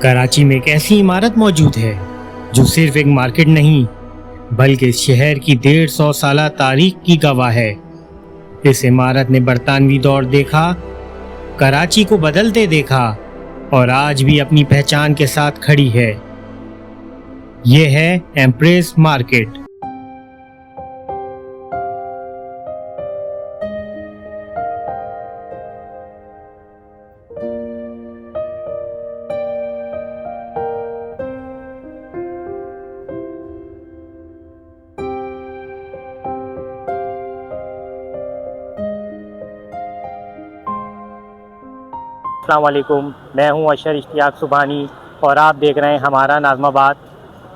कराची में एक ऐसी इमारत मौजूद है जो सिर्फ एक मार्केट नहीं बल्कि शहर की 150 साल तारीख की गवाह है। इस इमारत ने बरतानवी दौर देखा, कराची को बदलते देखा और आज भी अपनी पहचान के साथ खड़ी है। यह है एम्प्रेस मार्केट। अस्सलाम वालेकुम, मैं हूं अशर इश्तियाक सुबहानी और आप देख रहे हैं हमारा नाज़माबाद।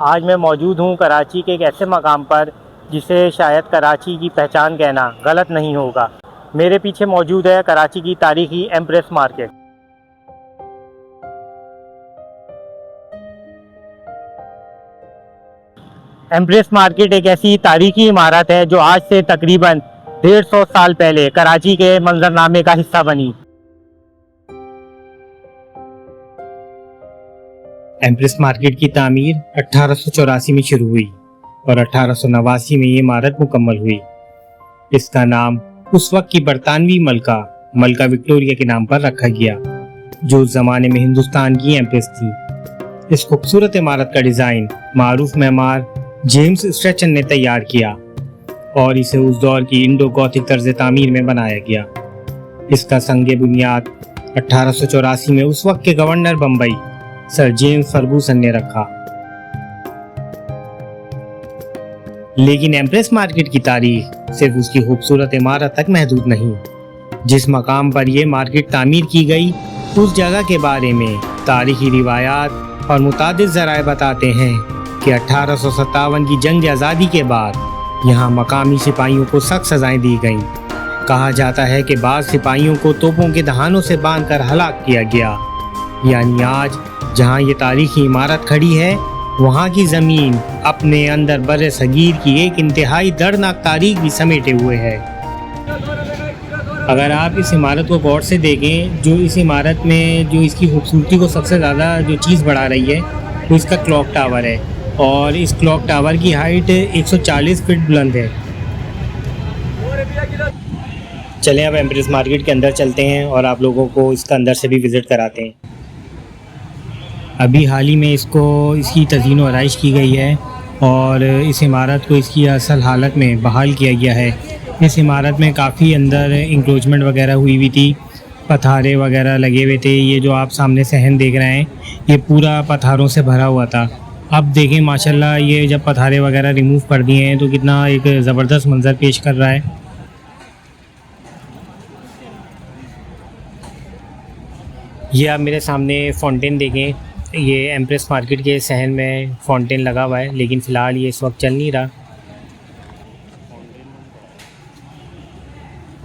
आज मैं मौजूद हूं कराची के एक ऐसे मकाम पर जिसे शायद कराची की पहचान कहना गलत नहीं होगा। मेरे पीछे मौजूद है कराची की तारीखी एम्प्रेस मार्केट। एम्प्रेस मार्केट एक ऐसी तारीखी इमारत है जो आज से तकरीबन 150 साल पहले कराची के मंजरनामे का हिस्सा बनी। एम्प्रेस मार्केट की तामीर 1884 में शुरू हुई और 1889 में ये इमारत मुकम्मल हुई। इसका नाम उस वक्त की बरतानवी मलका विक्टोरिया के नाम पर रखा गया, जो उस जमाने में हिंदुस्तान की एम्प्रेस थी। इस खूबसूरत इमारत का डिजाइन मारूफ मेमार जेम्स स्ट्रेचन ने तैयार किया और इसे उस दौर की इंडो गॉथिक तर्ज तामीर में बनाया गया। इसका संगे बुनियाद 1884 में उस वक्त के governor Bombay sir James Ferguson ने रखा। लेकिन एम्प्रेस मार्केट की तारीख सिर्फ उसकी खूबसूरत इमारत तक महदूद नहीं। जिस मकाम पर यह मार्केट तामीर की गई, उस जगह के बारे में तारीखी रिवायात और मुतादिद ज़राए बताते हैं कि 1857 की जंग आज़ादी के बाद यहाँ मकामी सिपाहियों को सख्त सजाएं दी गईं। कहा जाता है कि बाज़ सिपाहियों को तोपों के दहानों से बांधकर हलाक किया गया। यानी आज जहाँ ये तारीखी इमारत खड़ी है, वहाँ की ज़मीन अपने अंदर बर्रे सगीर की एक इंतहाई दर्दनाक तारीख भी समेटे हुए है। अगर आप इस इमारत को गौर से देखें, जो इस इमारत में जो इसकी खूबसूरती को सबसे ज़्यादा जो चीज़ बढ़ा रही है वो इसका क्लॉक टावर है और इस क्लॉक टावर की हाइट 140 फीट बुलंद है। चलें अब एम्प्रेस मार्केट के अंदर चलते हैं और आप लोगों को इसका अंदर से भी विज़िट कराते हैं। अभी हाल ही में इसकी तज़ीन व आराइश की गई है और इस इमारत को इसकी असल हालत में बहाल किया गया है। इस इमारत में काफ़ी अंदर इंक्रोचमेंट वगैरह हुई हुई थी, पथारे वगैरह लगे हुए थे। ये जो आप सामने सहन देख रहे हैं, ये पूरा पथारों से भरा हुआ था। अब देखें माशाल्लाह, ये जब पथारे वगैरह रिमूव कर दिए हैं तो कितना एक ज़बरदस्त मंजर पेश कर रहा है। ये आप मेरे सामने फाउंटेन देखें, ये एम्प्रेस मार्केट के सहन में फाउंटेन लगा हुआ है, लेकिन फ़िलहाल ये इस वक्त चल नहीं रहा।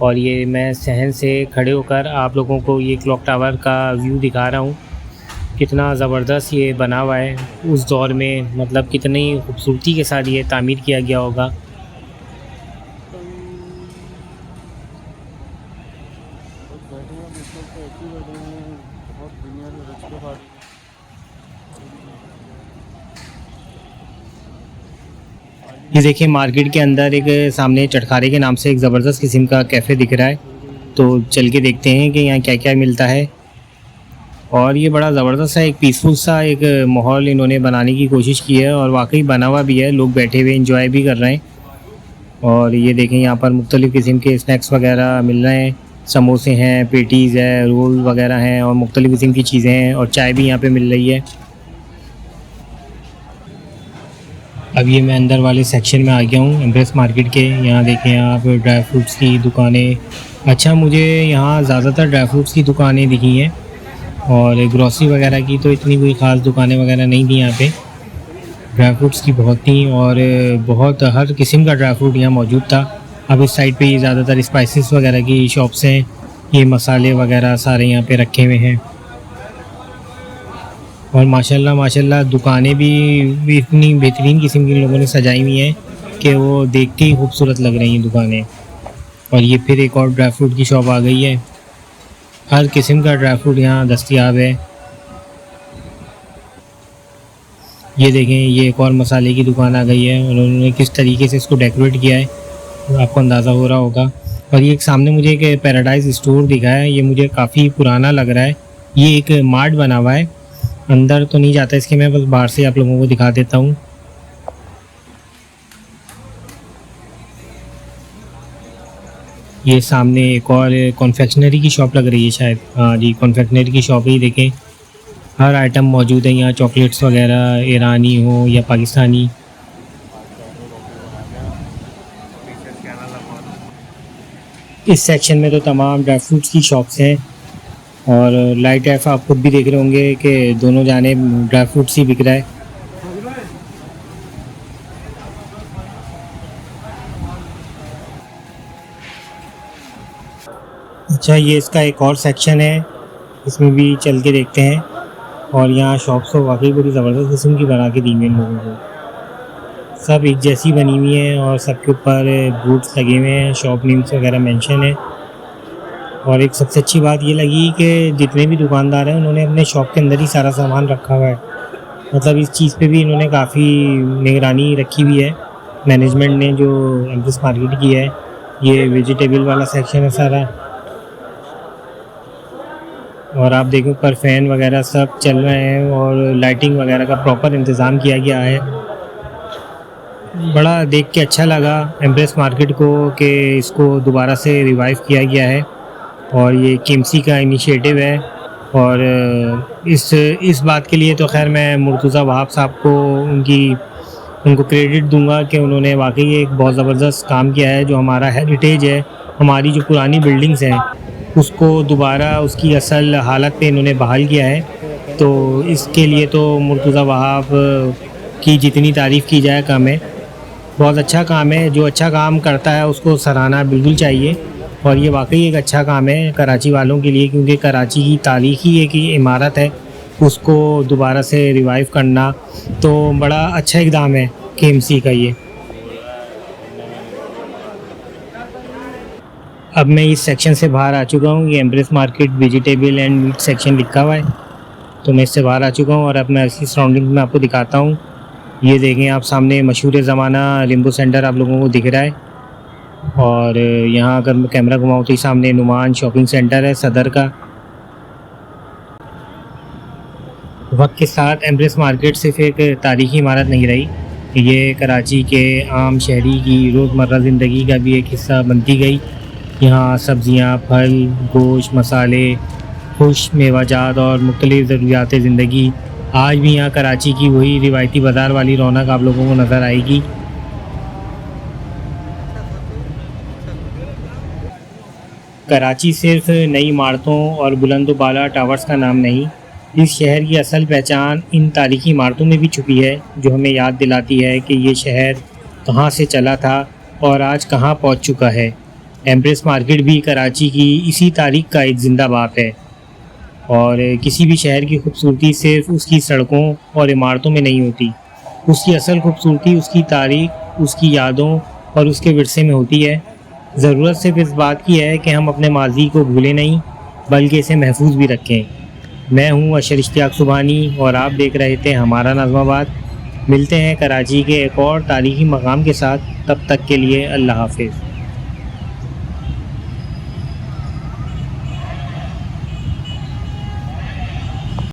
और ये मैं सहन से खड़े होकर आप लोगों को ये क्लॉक टावर का व्यू दिखा रहा हूँ। कितना ज़बरदस्त ये बना हुआ है उस दौर में, मतलब कितनी खूबसूरती के साथ ये तामीर किया गया होगा। ये देखिए मार्केट के अंदर एक सामने चटखारे के नाम से एक ज़बरदस्त किस्म का कैफ़े दिख रहा है, तो चल के देखते हैं कि यहाँ क्या क्या मिलता है। और ये बड़ा ज़बरदस्त सा एक पीसफुल सा एक माहौल इन्होंने बनाने की कोशिश की है और वाकई बना हुआ भी है। लोग बैठे हुए एंजॉय भी कर रहे हैं। और ये देखें यहाँ पर मुख्तलिफ़ किस्म के स्नैक्स वगैरह मिल रहे हैं, समोसे हैं, पेटीज़ है, रोल वगैरह हैं और मुख्तलिफ़ किस्म की चीज़ें हैं और चाय भी यहाँ पर मिल रही है। अब ये मैं अंदर वाले सेक्शन में आ गया हूँ एम्प्रेस मार्केट के। यहाँ देखें आप ड्राई फ्रूट्स की दुकानें। अच्छा, मुझे यहाँ ज़्यादातर ड्राई फ्रूट्स की दुकानें दिखी हैं और ग्रॉसरी वगैरह की तो इतनी कोई ख़ास दुकानें वगैरह नहीं थी। यहाँ पे ड्राई फ्रूट्स की बहुत थी और बहुत हर किस्म का ड्राई फ्रूट यहाँ मौजूद था। अब इस साइड पे ज़्यादातर स्पाइसेस वगैरह की शॉप्स हैं। ये मसाले वगैरह सारे यहाँ पे रखे हुए हैं और माशाल्लाह दुकानें भी इतनी बेहतरीन किस्म की लोगों ने सजाई हुई हैं कि वो देखते ही खूबसूरत लग रही हैं दुकानें। और ये फिर एक और ड्राई फ्रूट की शॉप आ गई है। हर किस्म का ड्राई फ्रूट यहाँ दस्तयाब है। ये देखें, ये एक और मसाले की दुकान आ गई है और उन्होंने किस तरीके से इसको डेकोरेट किया है तो आपको अंदाज़ा हो रहा होगा। और ये एक सामने मुझे एक पैराडाइज स्टोर दिखा है, ये मुझे काफ़ी पुराना लग रहा है। ये एक मार्ट बना हुआ है, अंदर तो नहीं जाता इसके, मैं बस बाहर से आप लोगों को दिखा देता हूँ। ये सामने एक और कॉन्फेक्शनरी की शॉप लग रही है शायद, हाँ जी कॉन्फेक्शनरी की शॉप ही। देखें हर आइटम मौजूद है यहाँ, चॉकलेट्स वगैरह ईरानी हो या पाकिस्तानी। इस सेक्शन में तो तमाम ड्राई फ्रूट्स की शॉप्स हैं और लाइट एफ आप खुद भी देख रहे होंगे कि दोनों जाने ड्राई फ्रूट्स ही बिक रहा है। अच्छा, ये इसका एक और सेक्शन है, इसमें भी चल के देखते हैं। और यहाँ शॉप्स तो वाकई बड़ी ज़बरदस्त किस्म की बना के दी हुई इन लोगों को, सब एक जैसी बनी हुई हैं और सबके ऊपर बूट्स लगे हुए हैं, शॉप नेम्स वगैरह मेंशन है। और एक सबसे अच्छी बात ये लगी कि जितने भी दुकानदार हैं उन्होंने अपने शॉप के अंदर ही सारा सामान रखा हुआ है, मतलब इस चीज़ पे भी इन्होंने काफ़ी निगरानी रखी हुई है मैनेजमेंट ने जो एम्प्रेस मार्केट की है। ये वेजिटेबल वाला सेक्शन है सारा, और आप देखो ऊपर फ़ैन वगैरह सब चल रहे हैं और लाइटिंग वगैरह का प्रॉपर इंतज़ाम किया गया है। बड़ा देख के अच्छा लगा एम्प्रेस मार्केट को कि इसको दोबारा से रिवाइव किया गया है और ये केएमसी का इनिशिएटिव है। और इस बात के लिए तो खैर मैं मुर्तज़ा वहाब साहब को उनको क्रेडिट दूंगा कि उन्होंने वाकई एक बहुत ज़बरदस्त काम किया है। जो हमारा हेरिटेज है, हमारी जो पुरानी बिल्डिंग्स हैं उसको दोबारा उसकी असल हालत पे इन्होंने बहाल किया है। तो इसके लिए तो मुर्तज़ा वहाब की जितनी तारीफ़ की जाए कम है, बहुत अच्छा काम है। जो अच्छा काम करता है उसको सराहना बिल्कुल चाहिए और ये वाकई एक अच्छा काम है कराची वालों के लिए, क्योंकि कराची की तारीख़ी एक इमारत है, उसको दोबारा से रिवाइव करना तो बड़ा अच्छा इक़दाम है केएमसी का ये। अब मैं इस सेक्शन से बाहर आ चुका हूँ, ये Empress market vegetable and meat section लिखा हुआ है, तो मैं इससे बाहर आ चुका हूँ और अब मैं इसकी सराउंडिंग में आपको दिखाता हूँ। ये देखें आप सामने मशहूर ज़माना लिम्बो सेंटर आप लोगों को दिख रहा है और यहाँ अगर मैं कैमरा घुमाऊँ तो ये सामने नुमान शॉपिंग सेंटर है सदर का। वक्त के साथ एम्प्रेस मार्केट सिर्फ एक तारीख़ी इमारत नहीं रही, ये कराची के आम शहरी की रोज़मर्रा ज़िंदगी का भी एक हिस्सा बनती गई। यहाँ सब्ज़ियाँ, फल, गोश्त, मसाले, खुश्क मेवाजात और मुख्तलिफ़ ज़रूरियात ज़िंदगी आज भी यहाँ कराची की वही रिवायती बाज़ार वाली रौनक आप लोगों को नज़र आएगी। कराची सिर्फ नई इमारतों और बुलंद बाला टावर्स का नाम नहीं, इस शहर की असल पहचान इन तारीख़ी इमारतों में भी छुपी है, जो हमें याद दिलाती है कि ये शहर कहाँ से चला था और आज कहाँ पहुँच चुका है। एम्प्रेस मार्केट भी कराची की इसी तारीख़ का एक ज़िंदा बाप है और किसी भी शहर की खूबसूरती सिर्फ उसकी सड़कों और इमारतों में नहीं होती, उसकी असल खूबसूरती उसकी तारीख़, उसकी यादों और उसके विरसे में होती है। ज़रूरत सिर्फ इस बात की है कि हम अपने माजी को भूलें नहीं बल्कि इसे महफूज भी रखें। मैं हूँ अशर इश्तियाक सुबहानी और आप देख रहे थे हमारा नाज़माबाद। मिलते हैं कराची के एक और तारीख़ी मकाम के साथ, तब तक के लिए अल्लाह हाफ़िज़।